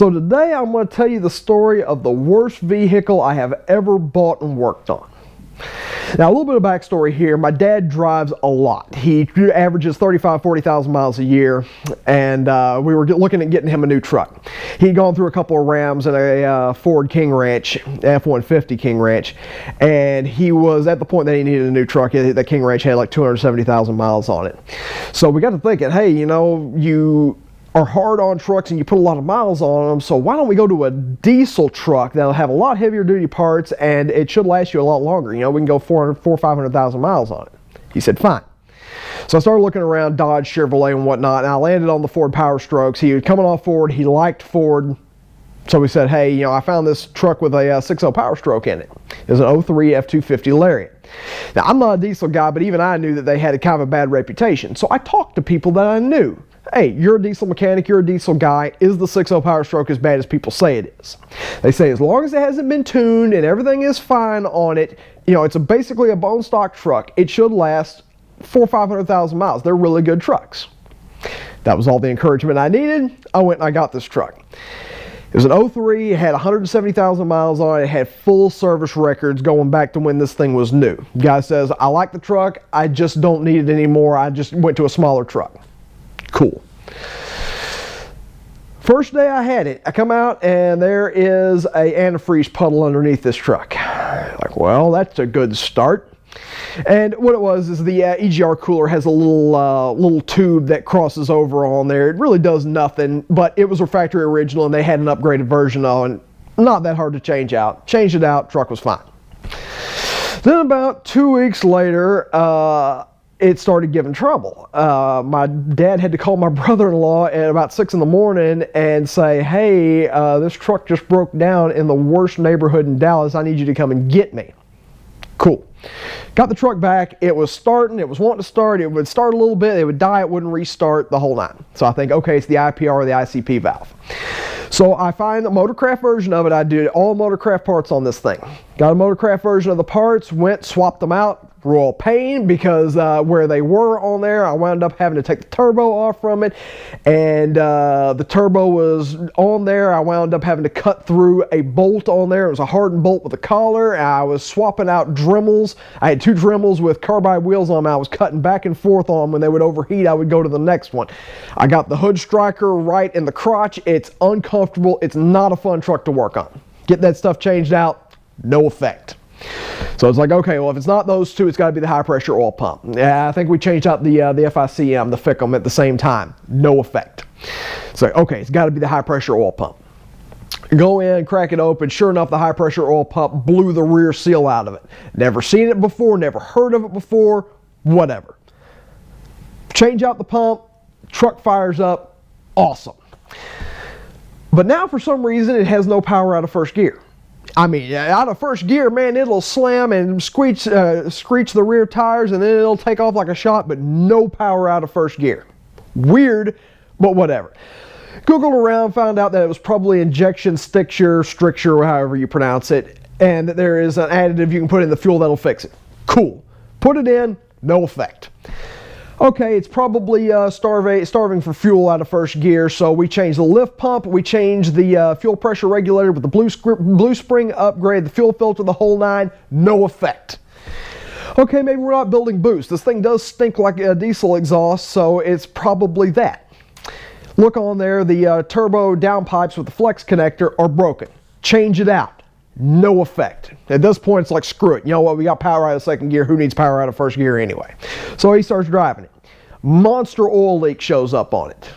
So today I'm going to tell you the story of the worst vehicle I have ever bought and worked on. Now, a little bit of backstory here. My dad drives a lot. He averages 40,000 miles a year, and we were looking at getting him a new truck. He'd gone through a couple of Rams and a Ford King Ranch, F-150 King Ranch, and he was at the point that he needed a new truck. That King Ranch had like 270,000 miles on it. So we got to thinking, hey, you know, you are hard on trucks and you put a lot of miles on them, so why don't we go to a diesel truck that'll have a lot heavier duty parts and it should last you a lot longer. You know, we can go 400,000 or 500,000 miles on it. He said fine. So I started looking around Dodge, Chevrolet and whatnot, and I landed on the Ford Powerstrokes. He was coming off Ford, he liked Ford, so we said, hey, you know, I found this truck with a 6.0 Powerstroke in it. It was an 03 F250 Lariat. Now, I'm not a diesel guy, but even I knew that they had a kind of a bad reputation, so I talked to people that I knew. Hey, you're a diesel mechanic, you're a diesel guy, is the 6.0 Powerstroke as bad as people say it is? They say as long as it hasn't been tuned and everything is fine on it, you know, it's basically a bone stock truck, it should last 400,000 or 500,000 miles. They're really good trucks. That was all the encouragement I needed. I went and I got this truck. It was an 03, it had 170,000 miles on it, it had full service records going back to when this thing was new. The guy says, I like the truck, I just don't need it anymore, I just went to a smaller truck. Cool. First day I had it, I come out and there is a antifreeze puddle underneath this truck. Like, well, that's a good start. And what it was is the EGR cooler has a little tube that crosses over on there. It really does nothing, but it was a factory original and they had an upgraded version on. Not that hard to change out. Changed it out, truck was fine. Then about 2 weeks later, it started giving trouble. My dad had to call my brother-in-law at about 6 in the morning and say, hey, this truck just broke down in the worst neighborhood in Dallas. I need you to come and get me. Cool. Got the truck back. It was starting. It was wanting to start. It would start a little bit. It would die. It wouldn't restart, the whole nine. So I think, okay, it's the IPR or the ICP valve. So I find the Motorcraft version of it. I did all Motorcraft parts on this thing. Got a Motorcraft version of the parts, went, swapped them out. Royal pain because where they were on there, I wound up having to take the turbo off from it, and the turbo was on there. I wound up having to cut through a bolt on there. It was a hardened bolt with a collar. I was swapping out Dremels. I had 2 Dremels with carbide wheels on them. I was cutting back and forth on them. When they would overheat, I would go to the next one. I got the hood striker right in the crotch. It's uncomfortable. It's not a fun truck to work on. Get that stuff changed out, no effect. So it's like, okay, well, if it's not those two, it's got to be the high pressure oil pump. Yeah, I think we changed out the FICM, the FICM at the same time. No effect. So, okay, it's got to be the high pressure oil pump. Go in, crack it open. Sure enough, the high pressure oil pump blew the rear seal out of it. Never seen it before, never heard of it before, whatever. Change out the pump, truck fires up, awesome. But now for some reason it has no power out of first gear. I mean, out of first gear, man, it'll slam and screech the rear tires and then it'll take off like a shot, but no power out of first gear. Weird, but whatever. Googled around, found out that it was probably injection stricture, or however you pronounce it, and that there is an additive you can put in the fuel that'll fix it. Cool. Put it in, no effect. Okay, it's probably starving for fuel out of first gear, so we changed the lift pump, we changed the fuel pressure regulator with the blue spring upgrade, the fuel filter, the whole nine, no effect. Okay, maybe we're not building boost. This thing does stink like a diesel exhaust, so it's probably that. Look on there, the turbo downpipes with the flex connector are broken. Change it out. No effect. At this point, it's like, screw it. You know what? We got power out of second gear. Who needs power out of first gear anyway? So he starts driving it. Monster oil leak shows up on it.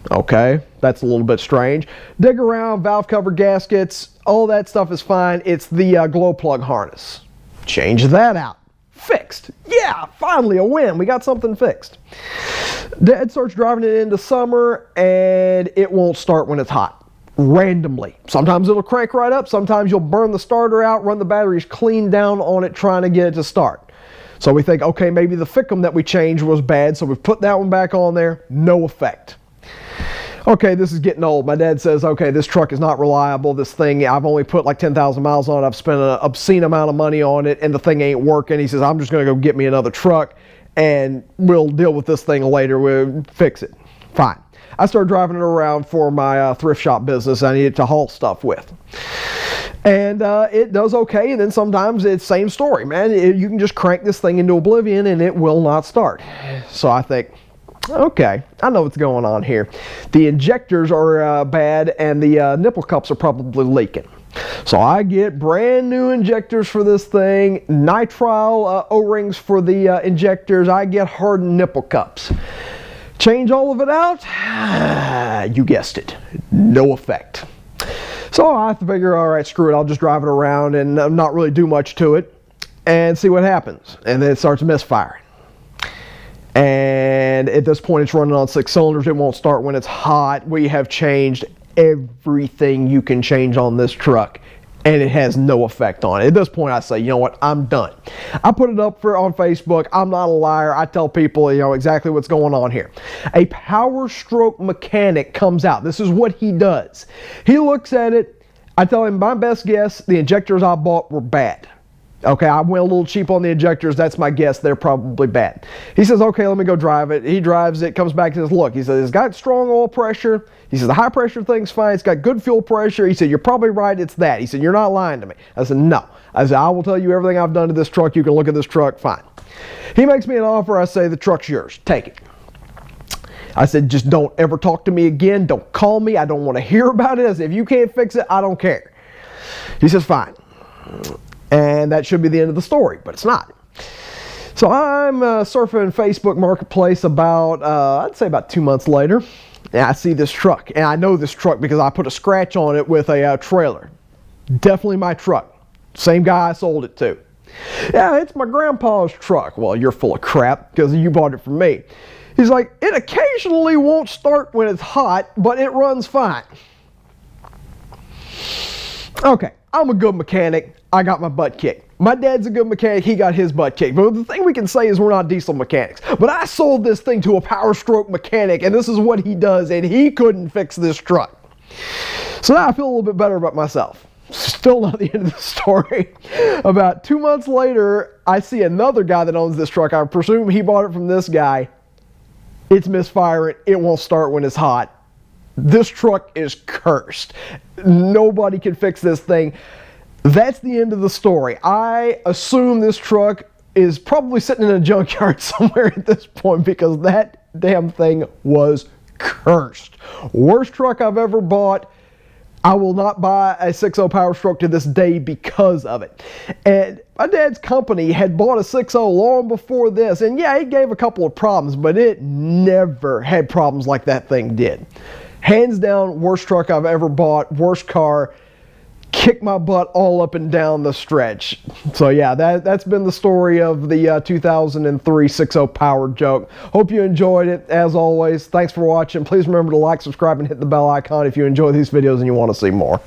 Okay, that's a little bit strange. Dig around, valve cover gaskets, all that stuff is fine. It's the glow plug harness. Change that out. Fixed. Yeah, finally a win. We got something fixed. Dad starts driving it into summer, and it won't start when it's hot. Randomly. Sometimes it'll crank right up, sometimes you'll burn the starter out, run the batteries clean down on it trying to get it to start. So we think, okay, maybe the FICM that we changed was bad, so we put that one back on there, no effect. Okay, this is getting old. My dad says, okay, this truck is not reliable. This thing, I've only put like 10,000 miles on it. I've spent an obscene amount of money on it, and the thing ain't working. He says, I'm just going to go get me another truck, and we'll deal with this thing later. We'll fix it. Fine. I started driving it around for my thrift shop business I needed to haul stuff with. And it does okay, and then sometimes it's same story, man. You can just crank this thing into oblivion and it will not start. So I think, okay, I know what's going on here. The injectors are bad and the nipple cups are probably leaking. So I get brand new injectors for this thing, nitrile O-rings for the injectors. I get hardened nipple cups. Change all of it out, you guessed it, no effect. So I have to figure, all right, screw it, I'll just drive it around and not really do much to it and see what happens. And then it starts misfiring. And at this point it's running on 6 cylinders. It won't start when it's hot. We have changed everything you can change on this truck and it has no effect on it. At this point I say, you know what, I'm done. I put it up on Facebook. I'm not a liar. I tell people, you know, exactly what's going on here. A Powerstroke mechanic comes out. This is what he does. He looks at it. I tell him my best guess, the injectors I bought were bad. Okay, I went a little cheap on the injectors. That's my guess. They're probably bad. He says, okay, let me go drive it. He drives it, comes back and says, look, he says, it's got strong oil pressure. He says, the high pressure thing's fine. It's got good fuel pressure. He said, you're probably right. It's that. He said, you're not lying to me. I said, no. I said, I will tell you everything I've done to this truck. You can look at this truck. Fine. He makes me an offer. I say, the truck's yours. Take it. I said, just don't ever talk to me again. Don't call me. I don't want to hear about it. I said, if you can't fix it, I don't care. He says, fine. And that should be the end of the story, but it's not. So I'm surfing Facebook Marketplace about, I'd say about 2 months later, and I see this truck. And I know this truck because I put a scratch on it with a trailer. Definitely my truck. Same guy I sold it to. Yeah, it's my grandpa's truck. Well, you're full of crap because you bought it from me. He's like, it occasionally won't start when it's hot, but it runs fine. Okay, I'm a good mechanic. I got my butt kicked. My dad's a good mechanic. He got his butt kicked. But the thing we can say is we're not diesel mechanics. But I sold this thing to a Powerstroke mechanic, and this is what he does, and he couldn't fix this truck. So now I feel a little bit better about myself. Still not the end of the story. About 2 months later, I see another guy that owns this truck. I presume he bought it from this guy. It's misfiring. It won't start when it's hot. This truck is cursed. Nobody can fix this thing. That's the end of the story. I assume this truck is probably sitting in a junkyard somewhere at this point because that damn thing was cursed. Worst truck I've ever bought. I will not buy a 6.0 Powerstroke to this day because of it. And my dad's company had bought a 6.0 long before this, and yeah, it gave a couple of problems, but it never had problems like that thing did. Hands down, worst truck I've ever bought, worst car. Kick my butt all up and down the stretch. So yeah, that's been the story of the 2003 6.0 Powerstroke. Hope you enjoyed it. As always, thanks for watching. Please remember to like, subscribe, and hit the bell icon if you enjoy these videos and you want to see more.